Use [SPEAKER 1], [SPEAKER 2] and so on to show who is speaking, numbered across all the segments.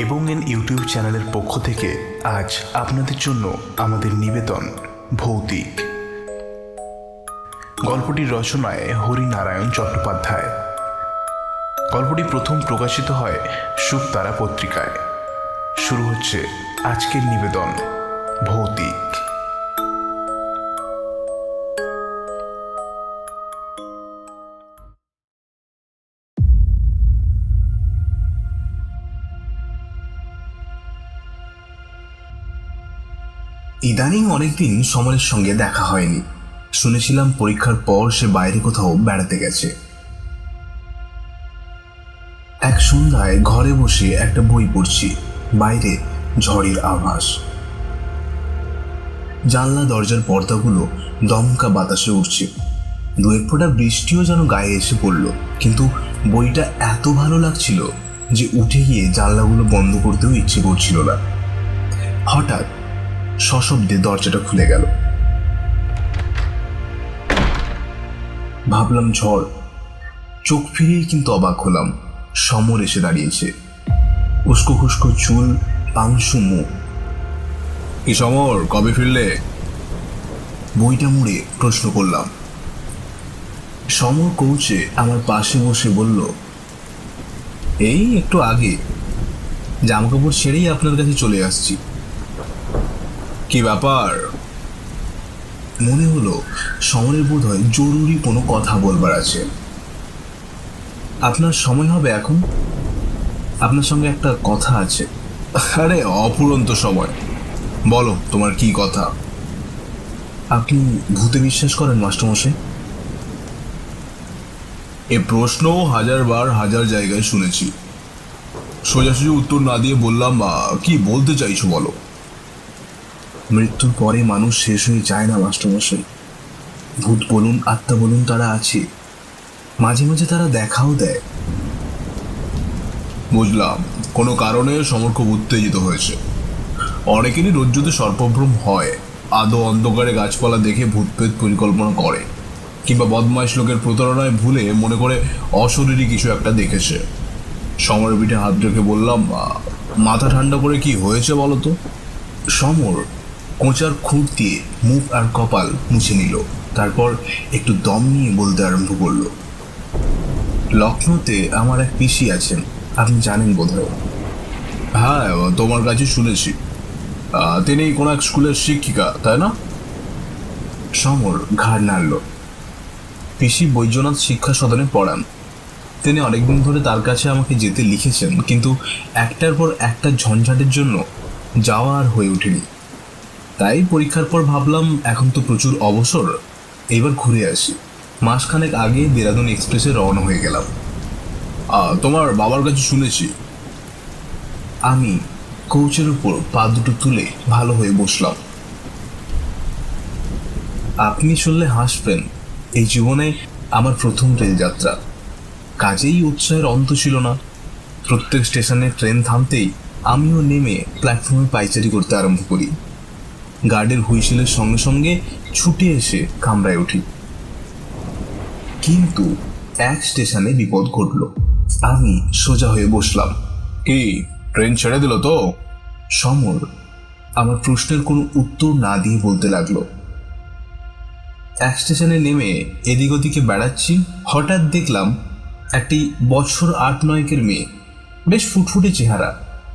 [SPEAKER 1] এবং N YouTube চ্যানেলের পক্ষ থেকে আজ আপনাদের জন্য আমাদের নিবেদন ভৌতিক। গল্পটির রচনায় হরিনারায়ণ চট্টোপাধ্যায়। গল্পটি প্রথম প্রকাশিত হয় শুকতারা পত্রিকায়। শুরু হচ্ছে আজকের নিবেদন ভৌতিক।
[SPEAKER 2] ইদানিং অনেকদিন সমরের সঙ্গে দেখা হয়নি। শুনেছিলাম পরীক্ষার পর সে বাইরে কোথাও বেড়াতে গেছে। এক সন্ধ্যায় ঘরে বসে একটা বই পড়ছি, বাইরে ঝড়ের আভাস। জানলা দরজার পর্দাগুলো দমকা বাতাসে উঠছে, দু এক ফোঁটা বৃষ্টিও যেন গায়ে এসে পড়ল। কিন্তু বইটা এত ভালো লাগছিল যে উঠে গিয়ে জানলাগুলো বন্ধ করতেও ইচ্ছে করছিল না। হঠাৎ সশব্দে দরজাটা খুলে গেল। ভাবলাম ঝড়। চোখ ফিরেই কিন্তু অবাক হলাম, সমর এসে দাঁড়িয়েছে। উস্কো খুস্কো চুল, পাংশু মুখ। কি সমর, কবে ফিরলে? বইটা মুড়ে প্রশ্ন করলাম। সমর কৌচে আমার পাশে বসে বলল, এই একটু আগে। জামাকাপড় ছেড়েই আপনার কাছে চলে আসছি। কি ব্যাপার? মনে হলো সমরের বোধ হয় জরুরি কোনো কথা বলবার আছে। আপনার সময় হবে এখন? আপনার সঙ্গে একটা কথা আছে। আরে অফুরন্ত সময়, বলো তোমার কি কথা। আপনি ভূতে বিশ্বাস করেন মাস্টারমশাই? এ প্রশ্ন হাজারবার হাজার জায়গায় শুনেছি। সোজাসুজি উত্তর না দিয়ে বললাম, কি বলতে চাইছো বলো। মৃত্যুর পরে মানুষ শেষ হয়ে যায় না মাস্টারমশাই। ভূত বলুন, আত্মা বলুন, তারা আছে। মাঝে মাঝে তারা দেখাও দেয়। বুঝলাম, কোনো কারণে সমর খুব উত্তেজিত হয়েছে। অনেকেরই রজ্জুতে সর্পভ্রম হয়, আদৌ অন্ধকারে গাছপালা দেখে ভূতপ্রেত পরিকল্পনা করে, কিংবা বদমাইশ লোকের প্রতারণায় ভুলে মনে করে অশরীরী কিছু একটা দেখেছে। সমরের পিঠে হাত রেখে বললাম, মাথা ঠান্ডা করে কি হয়েছে বলো তো। সমর কোঁচার খুঁট দিয়ে মুখ আর কপাল মুছে নিল, তারপর একটু দম নিয়ে বলতে আরম্ভ করল। লখনৌতে আমার এক পিসি আছেন, আপনি জানেন বোধহয়। হ্যাঁ, তোমার কাছে শুনেছি। তিনি কোন এক স্কুলের শিক্ষিকা, তাই না? সমর ঘাড় নাড়ল। পিসি বৈদ্যনাথ শিক্ষা সদনে পড়ান। তিনি অনেকদিন ধরে তার কাছে আমাকে যেতে লিখেছেন, কিন্তু একটার পর একটা ঝঞ্ঝাটের জন্য যাওয়া আর হয়ে ওঠেনি। তাই পরীক্ষার পর ভাবলাম, এখন তো প্রচুর অবসর, এবার ঘুরে আসি। মাসখানেক আগে দেরাদুন এক্সপ্রেসে রওনা হয়ে গেলাম। তোমার বাবার কাছে শুনেছি। আমি কোচের উপর পা দুটো তুলে ভালো হয়ে বসলাম। আপনি শুনলে হাসবেন, এই জীবনে আমার প্রথম রেলযাত্রা। কাজেই উৎসাহের অন্ত ছিল না। প্রত্যেক স্টেশনে ট্রেন থামতেই আমিও নেমে প্ল্যাটফর্মে পাইচারি করতে আরম্ভ করি। গার্ডের হুইসেলের সঙ্গে সঙ্গে ছুটে এসে কামরায় উঠি। কিন্তু এক স্টেশনে বিপদ ঘটল। আমি সোজা হয়ে বসলাম। কি, ট্রেন ছেড়ে দিল তো? সমর আমার প্রশ্নের কোনো উত্তর না দিয়ে বলতে লাগলো। এক স্টেশনে নেমে এদিক ওদিকে বেড়াচ্ছি, হঠাৎ দেখলাম একটি বছর 8-9 মেয়ে, বেশ ফুটফুটে চেহারা,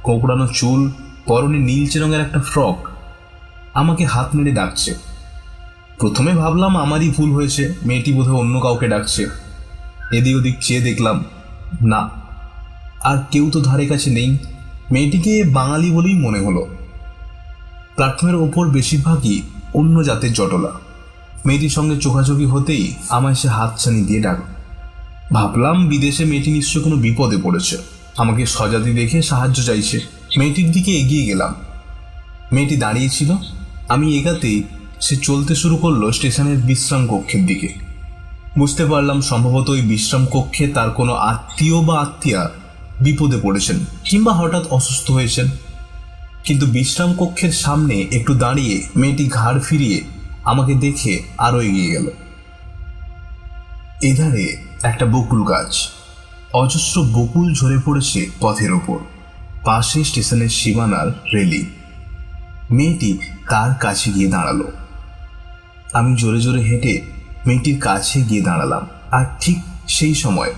[SPEAKER 2] কোঁকড়ানো চুল, পরনে নীলচে রঙের একটা ফ্রক, আমাকে হাত নেড়ে ডাকছে। প্রথমে ভাবলাম আমারই ভুল হয়েছে, মেয়েটি বোধহয় অন্য কাউকে ডাকছে। এদিক ওদিক চেয়ে দেখলাম না, আর কেউ তো ধারে কাছে নেই। মেয়েটিকে বাঙালি বলেই মনে হলো। প্ল্যাটফর্মের ওপর বেশিরভাগই অন্য জাতের জটলা। মেয়েটির সঙ্গে চোখাচোখি হতেই আমায় সে হাতছানি দিয়ে ডাক। ভাবলাম বিদেশে মেয়েটি নিশ্চয় কোনো বিপদে পড়েছে, আমাকে সজাতি দেখে সাহায্য চাইছে। মেয়েটির দিকে এগিয়ে গেলাম। মেয়েটি দাঁড়িয়েছিল। আমি এগাতেই সে চলতে শুরু করলো স্টেশনের বিশ্রাম কক্ষের দিকে। বুঝতে পারলাম সম্ভবত ওই বিশ্রাম কক্ষে তার কোনো আত্মীয় বা আত্মীয়া বিপদে পড়েছেন, কিংবা হঠাৎ অসুস্থ হয়েছেন। কিন্তু বিশ্রাম কক্ষের সামনে একটু দাঁড়িয়ে মেয়েটি ঘাড় ফিরিয়ে আমাকে দেখে আরো এগিয়ে গেল। এধারে একটা বকুল গাছ, অজস্র বকুল ঝরে পড়েছে পথের ওপর। পাশে স্টেশনের সীমানার রেলিং। মেয়েটি তার কাছে গিয়ে দাঁড়ালো। আমি জোরে জোরে হেঁটে মেয়েটির কাছে গিয়ে দাঁড়ালাম। আর ঠিক সেই সময়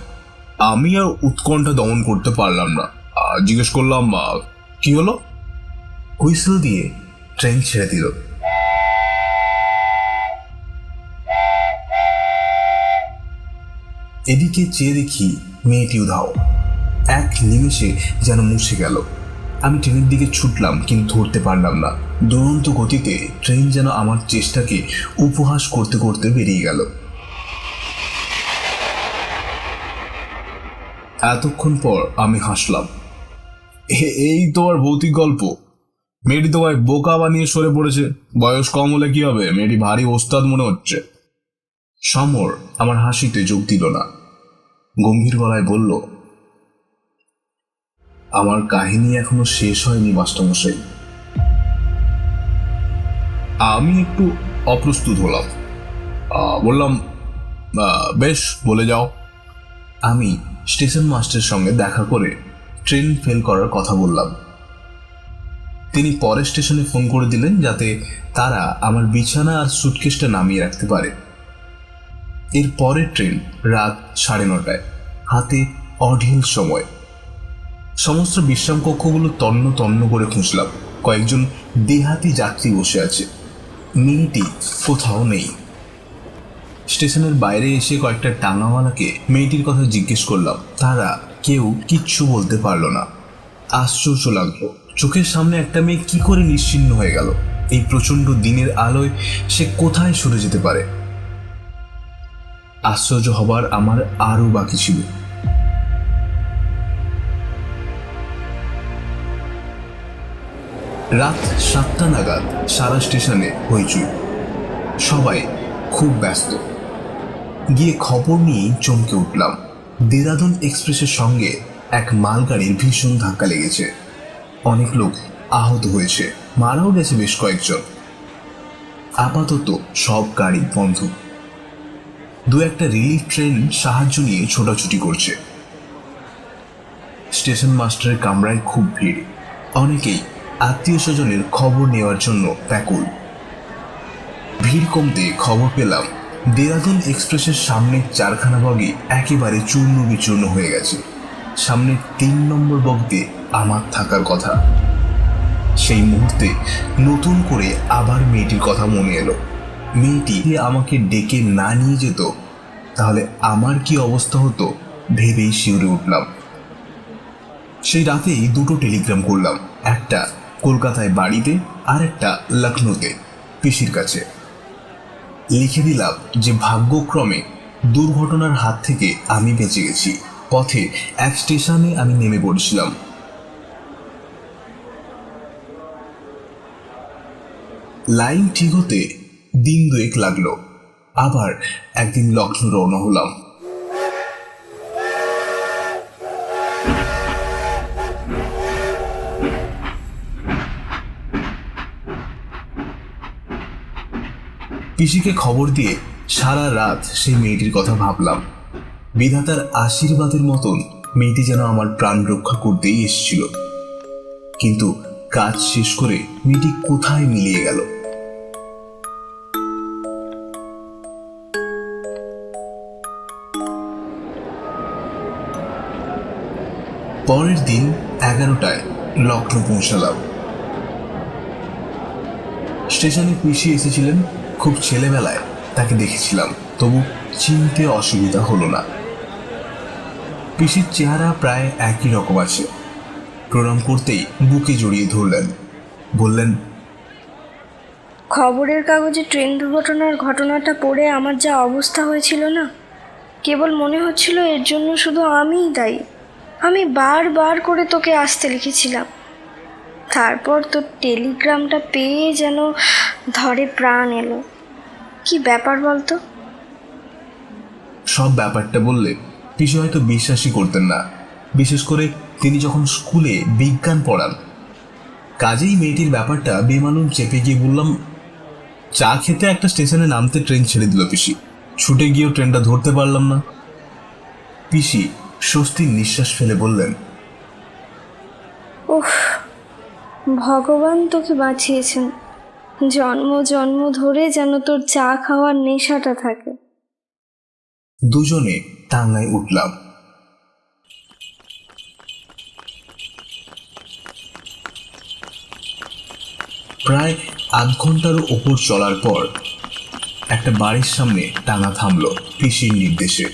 [SPEAKER 2] আমি আর উৎকণ্ঠা দমন করতে পারলাম না। জিজ্ঞেস করলাম, কি হলো? হুইসেল দিয়ে ট্রেন ছেড়ে দিল। এদিকে চেয়ে দেখি মেয়েটি উধাও। এক নিমেষে যেন মুছে গেল। আমি ট্রেনের দিকে ছুটলাম, কিন্তু ধরতে পারলাম না। দুরন্ত গতিতে ট্রেন যেন আমার চেষ্টাকে উপহাস করতে করতে বেরিয়ে গেল। এতক্ষণ পর আমি হাসলাম। এই তোমার ভৌতিক গল্প? মেয়েটি তোমায় বোকা বানিয়ে সরে পড়েছে। বয়স কম হলে কি হবে, মেয়েটি ভারী ওস্তাদ মনে হচ্ছে। সমর আমার হাসিতে যোগ দিল না, গম্ভীর গলায় বলল, আমার কাহিনী এখনো শেষ হয়নি মাস্টারমশাই। আমি একটু অপ্রস্তুত হলাম। বললাম, বেশ, বলে যাও। আমি স্টেশন মাস্টারের সঙ্গে দেখা করে ট্রেন ফেল করার কথা বললাম। তিনি পরের স্টেশনে ফোন করে দিলেন যাতে তারা আমার বিছানা আর সুটকেসটা নামিয়ে রাখতে পারে। এর পরের ট্রেন রাত 9:30। হাতে অঢেল সময়। সমস্ত বিশ্রাম কক্ষগুলো তন্ন তন্ন করে খুঁজলাম। কয়েকজন দেহাতি যাত্রী বসে আছে। মেয়েটি কোথাও নেই। স্টেশনের বাইরে এসে কয়েকটা টাঙাওয়ালাকে মেয়েটির কথা জিজ্ঞেস করলাম। তারা কেউ কিচ্ছু বলতে পারল না। আশ্চর্য লাগলো, চোখের সামনে একটা মেয়ে কি করে নিশ্চিহ্ন হয়ে গেল। এই প্রচন্ড দিনের আলোয় সে কোথায় সরে যেতে পারে? আশ্চর্য হবার আমার আরো বাকি ছিল। রাত 7টা নাগাদ সারা স্টেশনে হইচই। সবাই খুব ব্যস্ত। গিয়ে খবর নিয়েই চমকে উঠলাম। দেরাদুন এক্সপ্রেসের সঙ্গে এক মালগাড়ির ভীষণ ধাক্কা লেগেছে। অনেক লোক আহত হয়েছে, মারাও গেছে বেশ কয়েকজন। আপাতত সব গাড়ি বন্ধ। দু একটা রিলিফ ট্রেন সাহায্য নিয়ে ছোটাছুটি করছে। স্টেশন মাস্টারের কামরায় খুব ভিড়। অনেকেই আত্মীয় স্বজনের খবর নেওয়ার জন্য ব্যাকুল। ভিড় কমতে খবর পেলাম দেরাদুন এক্সপ্রেসের সামনের 4খানা বগি একেবারে চূর্ণ বিচূর্ণ হয়ে গেছে। সামনের 3 নম্বর বগিতে আমার থাকার কথা। সেই মুহূর্তে নতুন করে আবার মেয়েটির কথা মনে এলো। মেয়েটি আমাকে ডেকে না নিয়ে যেত তাহলে আমার কি অবস্থা হতো ভেবেই শিউরে উঠলাম। সেই রাতেই 2টো টেলিগ্রাম করলাম। একটা কলকাতায় বাড়িতে, আর একটা লখনৌতে পিসির কাছে। লিখে দিলাম যে ভাগ্যক্রমে দুর্ঘটনার হাত থেকে আমি বেঁচে গেছি। পথে এক স্টেশনে আমি নেমে পড়েছিলাম। লাইন ঠিক হতে দিন 2 লাগলো। আবার একদিন লখনৌ রওনা হলাম। পিসিকে খবর দিয়ে সারা রাত সেই মেয়েটির কথা ভাবলাম। বিধাতার আশীর্বাদের মতন মেয়েটি যেন আমার প্রাণ রক্ষা করতেই এসেছিল। কিন্তু কাজ শেষ করে মেয়েটি কোথায় মিলিয়ে গেল? পরের দিন 11টায় লখনৌ পৌঁছালাম। স্টেশনে পিসি এসেছিলেন। খুব ছেলেবেলায় তাকে দেখেছিলাম, তবু চিনতে অসুবিধা হলো না। পিসির চেহারা প্রায় একই রকম আছে। প্রণাম করতেই বুকে জড়িয়ে ধরলেন, বললেন,
[SPEAKER 3] খবরের কাগজে ট্রেন দুর্ঘটনার ঘটনাটা পড়ে আমার যা অবস্থা হয়েছিল না, কেবল মনে হচ্ছিল এর জন্য শুধু আমিই দায়ী। আমি বারবার করে তোকে আসতে লিখেছিলাম। তারপর তোর টেলিগ্রামটা পেয়ে যেন ধরে প্রাণ এলো। কি ব্যাপার বলতো?
[SPEAKER 2] সব ব্যাপারটা বললে পিসি হয়তো বিশ্বাসই করতেন না, বিশেষ করে তিনি যখন স্কুলে বিজ্ঞান পড়ান। কাজেই মেয়েটির ব্যাপারটা বেমালুম চেপে গিয়ে বললাম, চা খেতে একটা স্টেশনে নামতে ট্রেন ছেড়ে দিল পিসি। ছুটে গিয়েও ট্রেনটা ধরতে পারলাম না। পিসি স্বস্তির নিঃশ্বাস ফেলে বললেন,
[SPEAKER 3] উফ, ভগবান তোকে বাঁচিয়েছেন। জন্ম জন্ম ধরে যেন তোর চা খাওয়ার নেশাটা থাকে।
[SPEAKER 2] দুজনে টাঙ্গায় উঠলাম। প্রায় আধ ঘন্টারও ওপর চলার পর একটা বাড়ির সামনে টাঙ্গা থামলো পিসির নির্দেশে।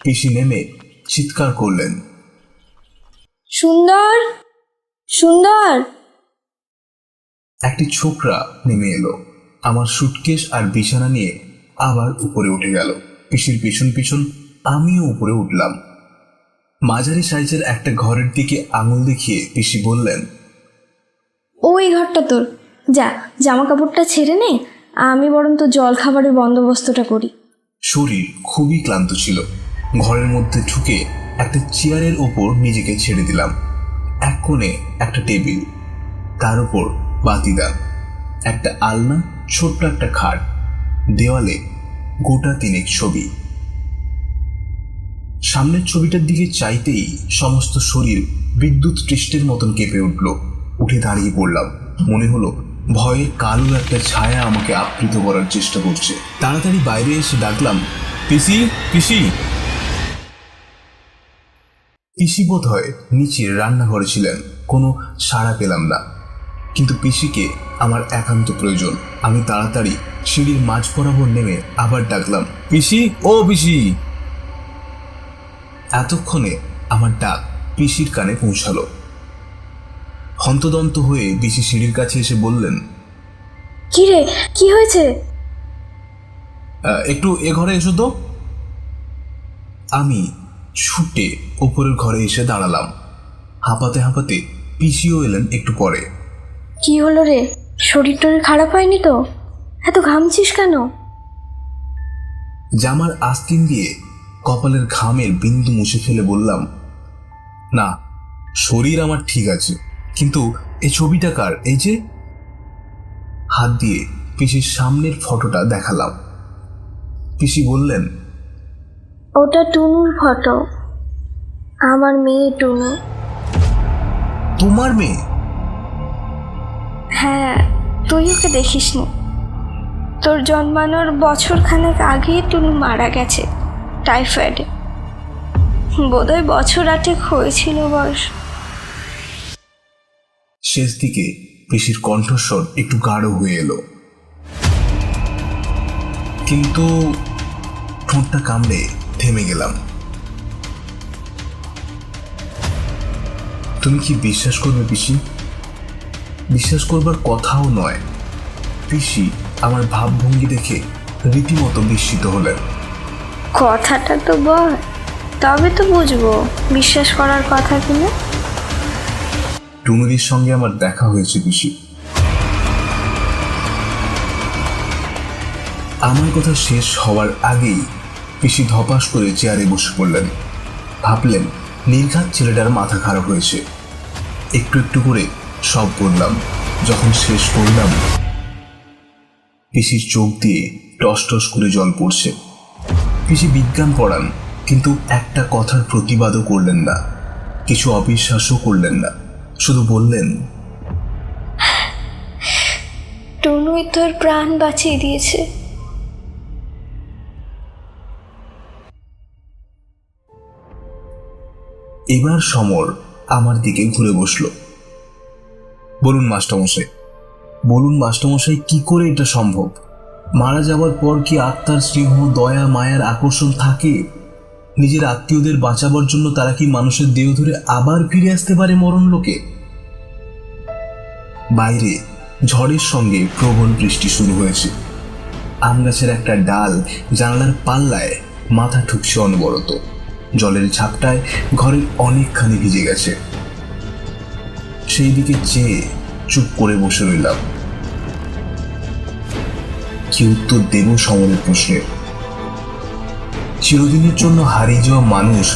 [SPEAKER 2] পিসি নেমে চিৎকার করলেন,
[SPEAKER 3] সুন্দর, সুন্দর।
[SPEAKER 2] একটি ছোকরা নেমে এলো, আমার সুটকেস আর বিছানা নিয়ে আবার উপরে উঠে গেল। পিসির পিছন পিছন আমিও উপরে উঠলাম। মাঝারি সাইজের একটা ঘরের দিকে আঙুল দেখিয়ে পিসি বললেন,
[SPEAKER 3] ওই ঘরটা তোর, যা জামা কাপড়টা ছেড়ে নে, আমি বরং তো জল খাবারের বন্দোবস্তটা করি।
[SPEAKER 2] শরীর খুবই ক্লান্ত ছিল। ঘরের মধ্যে ঢুকে একটা চেয়ারের ওপর নিজেকে ছেড়ে দিলাম। এক কোণে একটা টেবিল, তার উপর বাতিদান, একটা আলনা, ছোট্ট একটা খাট, দেওয়ালে গোটা তিনেক ছবি। সামনের ছবিটার দিকে চাইতেই সমস্ত শরীর বিদ্যুৎ পৃষ্ঠের মতন কেঁপে উঠল। উঠে দাঁড়িয়ে পড়লাম। মনে হলো ভয়ের কালো একটা ছায়া আমাকে আবৃত করার চেষ্টা করছে। তাড়াতাড়ি বাইরে এসে ডাকলাম, পিসি, পিসি। পিসি বোধ হয় নিচের রান্নাঘরে ছিলেন। কোনো সাড়া পেলাম না, কিন্তু পিসিকে আমার একান্ত প্রয়োজন। আমি তাড়াতাড়ি সিঁড়ির মাঝ বরাবর নেমে আবার ডাকলাম, পিসি, ও পিসি। এতক্ষণে আমার ডাক পিসির কানে পৌঁছালো। হন্তদন্ত হয়ে পিসি সিঁড়ির কাছে এসে বললেন,
[SPEAKER 3] কি রে, কি হয়েছে?
[SPEAKER 2] একটু এ ঘরে এসো তো। আমি ছুটে ওপরের ঘরে এসে দাঁড়ালাম। হাঁপাতে হাঁপাতে পিসিও এলেন একটু পরে।
[SPEAKER 3] কি হলো রে, শরীর টরীর খারাপ হয়নি তো? এত ঘামছিস কেন?
[SPEAKER 2] জামার আস্তিন দিয়ে কপালের ঘামের বিন্দু মুছে ফেলে বললাম, না, শরীর আমার ঠিক আছে, কিন্তু এই ছবিটা কার? এই যে। হাত দিয়ে পিসির সামনের ফটোটা দেখালাম। পিসি বললেন,
[SPEAKER 3] ওটা টুনুর ফটো, আমার মেয়ে টুনু।
[SPEAKER 2] তোমার মেয়ে?
[SPEAKER 3] হ্যাঁ, তুই ওকে দেখিসনি। তোর জন্মানোর বছরখানেক আগেই টুনু মারা গেছে টাইফয়েডে। বোধহয় বছর 8 হয়েছিল বয়স।
[SPEAKER 2] শেষ দিকে পিসির কণ্ঠস্বর একটু গাঢ় হয়ে এলো, কিন্তু ঠোঁটটা কামড়ে থেমে গেলাম। তুমি কি বিশ্বাস করবে পিসি? বিশ্বাস করবার কথাও নয়। পিসি আমার ভাবভঙ্গি দেখে রীতিমতো বিস্মিত হলেন।
[SPEAKER 3] কথাটা তো বল, তবে তো বুঝবো বিশ্বাস করার কথা কিনা।
[SPEAKER 2] টুনুদির সঙ্গে আমার দেখা হয়েছে পিসি। আমার কথা শেষ হওয়ার আগেই পিসি ধপাস করে চেয়ারে বসে পড়লেন। ভাবলেন নির্ঘাত ছেলেটার মাথা খারাপ হয়েছে। একটু একটু করে সব বললাম। যখন শেষ করলাম, পিসির চোখ দিয়ে টস টস করে জল পড়ছে। পিসি বিজ্ঞান পড়ান, কিন্তু একটা কথার প্রতিবাদও করলেন না, কিছু অবিশ্বাসও করলেন না, শুধু বললেন,
[SPEAKER 3] টুনুই তোর প্রাণ বাঁচিয়ে দিয়েছে।
[SPEAKER 2] এবার সমর আমার দিকে ঘুরে বসলো। বলুন মাস্টারমশাই, বলুন মাস্টারমশাই, কি করে এটা সম্ভব? মারা যাওয়ার পর কি আত্মার স্নেহ, দয়া, মায়ার আকর্ষণ থাকে? নিজের আত্মীয়দের বাঁচাবার জন্য তারা কি মানুষের দেহ ধরে আবার ফিরে আসতে পারে মরণ লোকে? বাইরে ঝড়ের সঙ্গে প্রবল বৃষ্টি শুরু হয়েছে। আম গাছের একটা ডাল জানালার পাল্লায় মাথা ঠুকছে অনবরত। জলের ঝাপটায় ঘরের অনেকখানি ভিজে গেছে। সেই দিকে চেয়ে চুপ করে বসে রইলাম। কি উত্তর দেব সমরের প্রশ্নে? চিরদিনের জন্য হারিয়ে যাওয়া মানুষ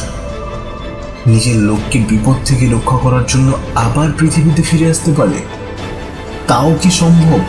[SPEAKER 2] নিজের লোককে বিপদ থেকে রক্ষা করার জন্য আবার পৃথিবীতে ফিরে আসতে পারে? তাও কি সম্ভব?